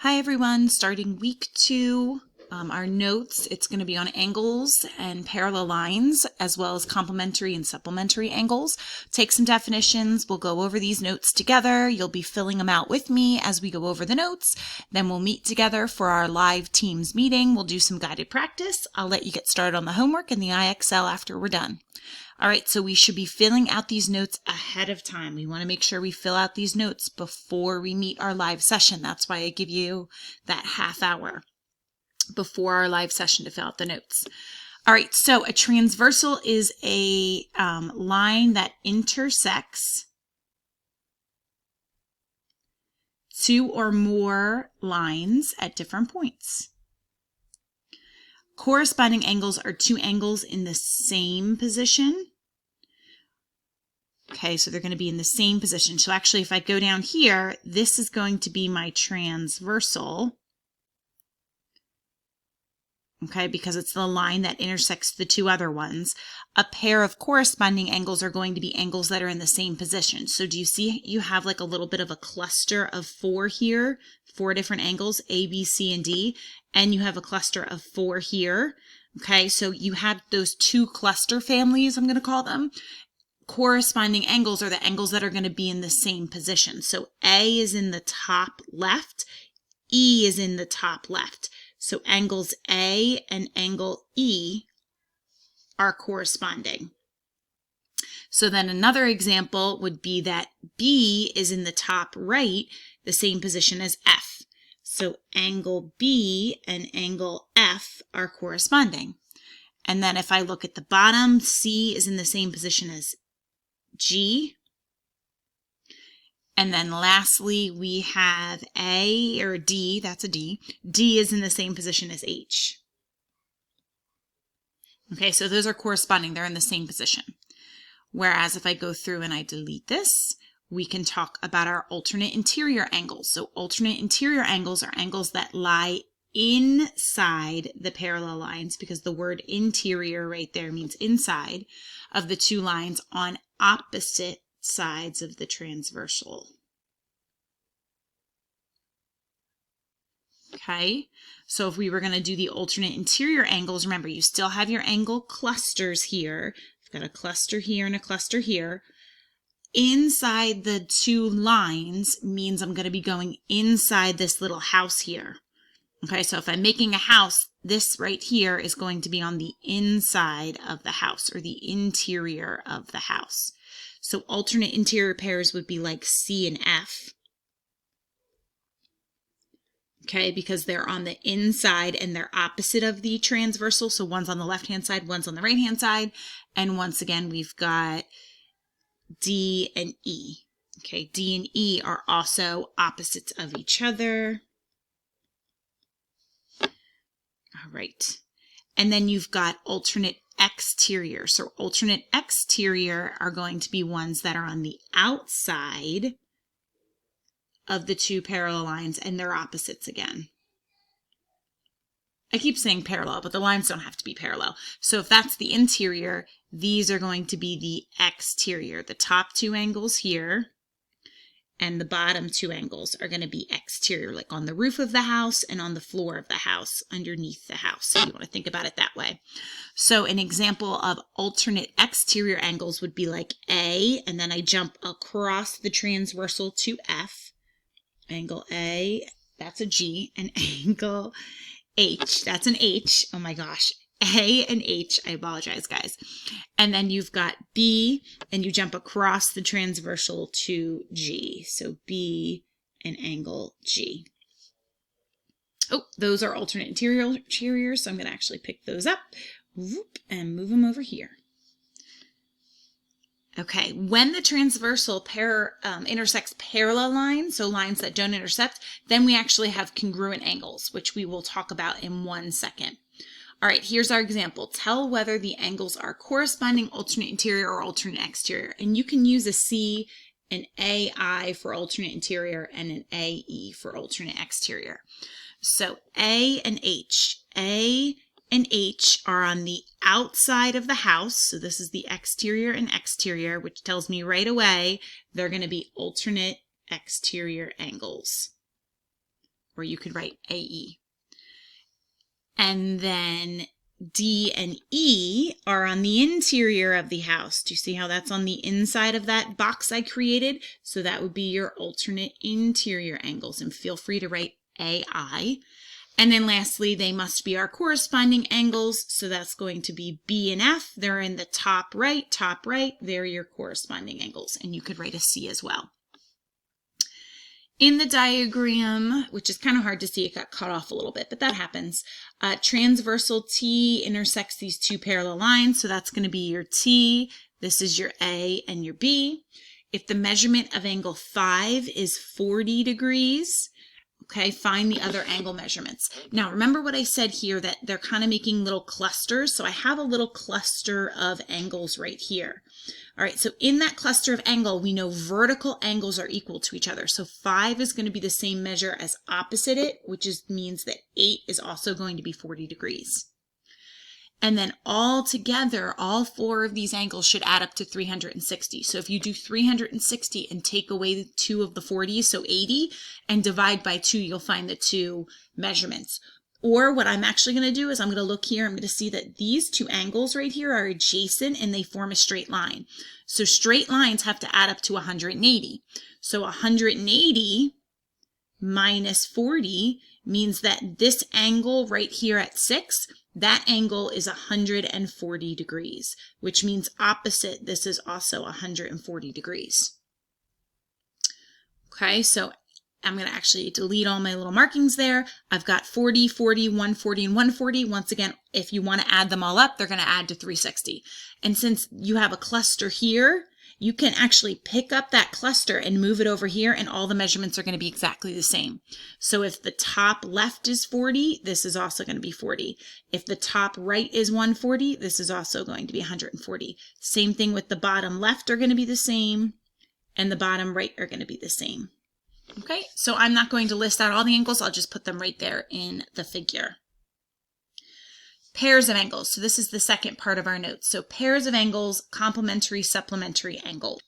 Hi everyone, starting week 2, our notes, it's going to be on angles and parallel lines, as well as complementary and supplementary angles. Take some definitions, we'll go over these notes together, you'll be filling them out with me as we go over the notes, then we'll meet together for our live Teams meeting, we'll do some guided practice, I'll let you get started on the homework and the IXL after we're done. All right, so we should be filling out these notes ahead of time. We want to make sure we fill out these notes before we meet our live session. That's why I give you that half hour before our live session to fill out the notes. All right, so a transversal is a line that intersects two or more lines at different points. Corresponding angles are two angles in the same position. Okay, so they're going to be in the same position. So actually, if I go down here, this is going to be my transversal. Okay, because it's the line that intersects the two other ones. A pair of corresponding angles are going to be angles that are in the same position. So do you see you have like a little bit of a cluster of 4 here, 4 different angles, A, B, C, and D, and you have a cluster of 4 here. Okay, so you have those two cluster families, I'm going to call them. Corresponding angles are the angles that are going to be in the same position. So A is in the top left, E is in the top left. So angles A and angle E are corresponding. So then another example would be that B is in the top right, the same position as F. So angle B and angle F are corresponding. And then if I look at the bottom, C is in the same position as G. And then lastly, we have A or D, that's a D. D is in the same position as H. Okay, so those are corresponding, they're in the same position. Whereas if I go through and I delete this, we can talk about our alternate interior angles. So alternate interior angles are angles that lie inside the parallel lines, because the word interior right there means inside of the two lines on opposite sides of the transversal. Okay, so if we were going to do the alternate interior angles, remember you still have your angle clusters here. I've got a cluster here and a cluster here. Inside the two lines means I'm going to be going inside this little house here. Okay, so if I'm making a house, this right here is going to be on the inside of the house, or the interior of the house. So alternate interior pairs would be like C and F. Okay, because they're on the inside and they're opposite of the transversal. So one's on the left-hand side, one's on the right-hand side. And once again, we've got D and E. Okay, D and E are also opposites of each other. All right. And then you've got alternate exterior. So alternate exterior are going to be ones that are on the outside of the two parallel lines, and they're opposites again. I keep saying parallel, but the lines don't have to be parallel. So if that's the interior, these are going to be the exterior. The top two angles here and the bottom two angles are going to be exterior, like on the roof of the house and on the floor of the house, underneath the house. So you want to think about it that way. So an example of alternate exterior angles would be like A, and then I jump across the transversal to F. Angle A, that's a G, and angle H, that's an H. Oh my gosh. A and H, I apologize, guys. And then you've got B, and you jump across the transversal to G. So B and angle G. Oh, those are alternate interiors, so I'm going to actually pick those up and move them over here. Okay, when the transversal pair intersects parallel lines, so lines that don't intersect, then we actually have congruent angles, which we will talk about in 1 second. All right, here's our example. Tell whether the angles are corresponding alternate interior or alternate exterior. And you can use a C, an AI for alternate interior, and an AE for alternate exterior. So A and H. A and H are on the outside of the house. So this is the exterior and exterior, which tells me right away they're going to be alternate exterior angles. or you could write AE. And then D and E are on the interior of the house. Do you see how that's on the inside of that box I created? So that would be your alternate interior angles, and feel free to write AI. And then lastly, they must be our corresponding angles. So that's going to be B and F. They're in the top right. They're your corresponding angles. And you could write a C as well. In the diagram, which is kind of hard to see, it got cut off a little bit, but that happens. Transversal T intersects these two parallel lines. So that's going to be your T. This is your A and your B. If the measurement of angle 5 is 40 degrees, okay, find the other angle measurements. Now, remember what I said here, that they're kind of making little clusters. So I have a little cluster of angles right here. All right, so in that cluster of angle, we know vertical angles are equal to each other. So 5 is going to be the same measure as opposite it, which means that 8 is also going to be 40 degrees. And then all together, all 4 of these angles should add up to 360. So if you do 360 and take away the 2 of the 40, so 80, and divide by 2, you'll find the 2 measurements. Or what I'm actually going to do is I'm going to look here. I'm going to see that these 2 angles right here are adjacent and they form a straight line. So straight lines have to add up to 180. So 180 minus 40 means that this angle right here at 6, that angle is 140 degrees, which means opposite, this is also 140 degrees. Okay, so I'm going to actually delete all my little markings there. I've got 40, 40, 140, and 140. Once again, if you want to add them all up, they're going to add to 360. And since you have a cluster here, you can actually pick up that cluster and move it over here, and all the measurements are going to be exactly the same. So if the top left is 40, this is also going to be 40. If the top right is 140, this is also going to be 140. Same thing with the bottom left are going to be the same, and the bottom right are going to be the same. Okay, so I'm not going to list out all the angles. I'll just put them right there in the figure. Pairs of angles. So this is the second part of our notes. So pairs of angles, complementary, supplementary angle.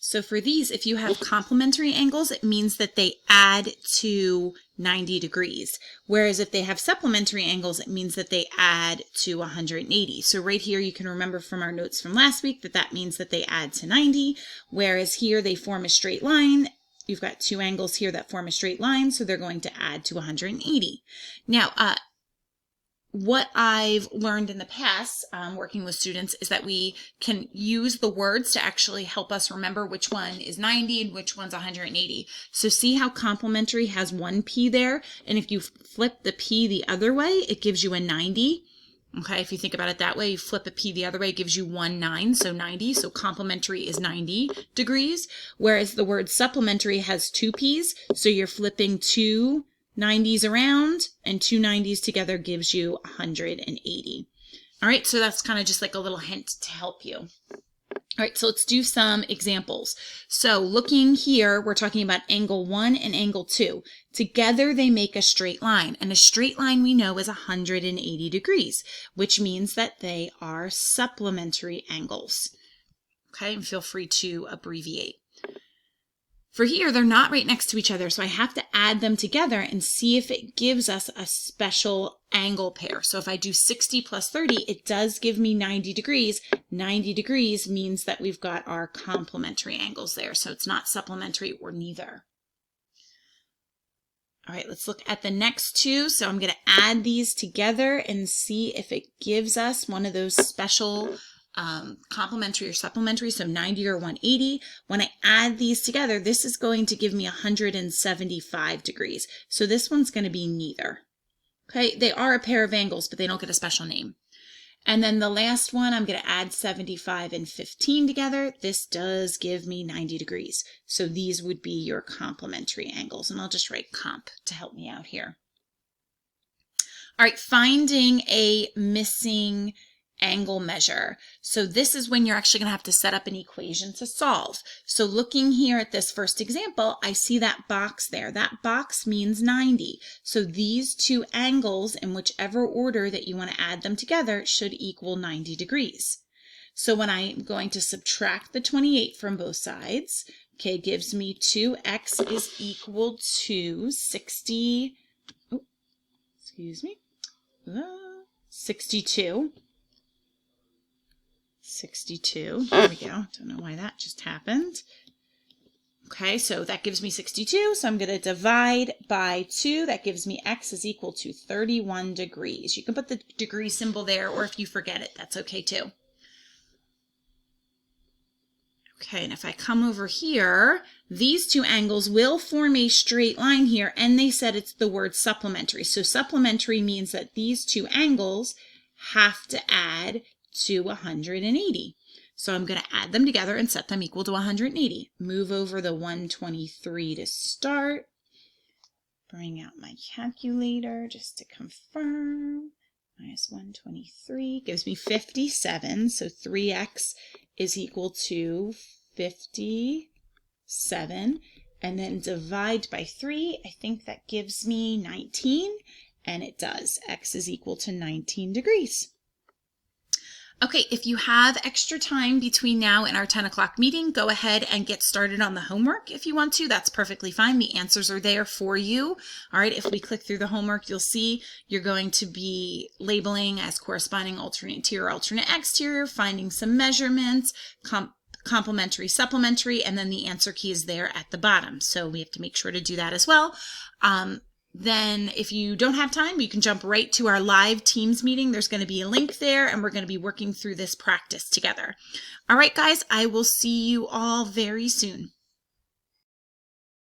So for these, if you have complementary angles, it means that they add to 90 degrees. Whereas if they have supplementary angles, it means that they add to 180. So right here, you can remember from our notes from last week that that means that they add to 90. Whereas here, they form a straight line. You've got 2 angles here that form a straight line, so they're going to add to 180. Now, what I've learned in the past working with students is that we can use the words to actually help us remember which one is 90 and which one's 180. So see how complementary has 1 P there? And if you flip the P the other way, it gives you a 90. Okay, if you think about it that way, you flip a P the other way, it gives you 9, so 90. So complementary is 90 degrees, whereas the word supplementary has 2 P's, so you're flipping 2 90s around, and 2 90s together gives you 180. All right, so that's kind of just like a little hint to help you. All right, so let's do some examples. So looking here, we're talking about angle 1 and angle 2. Together, they make a straight line, and a straight line we know is 180 degrees, which means that they are supplementary angles. Okay, and feel free to abbreviate. For here, they're not right next to each other, so I have to add them together and see if it gives us a special angle pair. So if I do 60 plus 30, it does give me 90 degrees. 90 degrees means that we've got our complementary angles there, so it's not supplementary or neither. All right, let's look at the next 2. So I'm going to add these together and see if it gives us one of those special complementary or supplementary, so 90 or 180. When I add these together, this is going to give me 175 degrees. So this one's going to be neither. Okay, they are a pair of angles, but they don't get a special name. And then the last one, I'm going to add 75 and 15 together. This does give me 90 degrees. So these would be your complementary angles. And I'll just write comp to help me out here. All right, finding a missing angle measure. So this is when you're actually going to have to set up an equation to solve. So looking here at this first example, I see that box there. That box means 90. So these 2 angles, in whichever order that you want to add them together, should equal 90 degrees. So when I'm going to subtract the 28 from both sides, Okay, gives me 2x is equal to 60, oh, excuse me, 62. 62, there we go. Don't know why that just happened. Okay, so that gives me 62, so I'm going to divide by 2. That gives me x is equal to 31 degrees. You can put the degree symbol there, or if you forget it, that's okay too. Okay, and if I come over here, these two angles will form a straight line here, and they said it's the word supplementary. So supplementary means that these two angles have to add to 180. So I'm going to add them together and set them equal to 180. Move over the 123 to start. Bring out my calculator just to confirm. Minus 123 gives me 57. So 3x is equal to 57. And then divide by 3. I think that gives me 19. And it does. X is equal to 19 degrees. Okay, if you have extra time between now and our 10 o'clock meeting, go ahead and get started on the homework if you want to. That's perfectly fine. The answers are there for you. All right, if we click through the homework, you'll see you're going to be labeling as corresponding alternate interior, alternate exterior, finding some measurements, complementary, supplementary, and then the answer key is there at the bottom. So we have to make sure to do that as well. Then if you don't have time, you can jump right to our live Teams meeting. There's going to be a link there, and we're going to be working through this practice together. All right, guys, I will see you all very soon.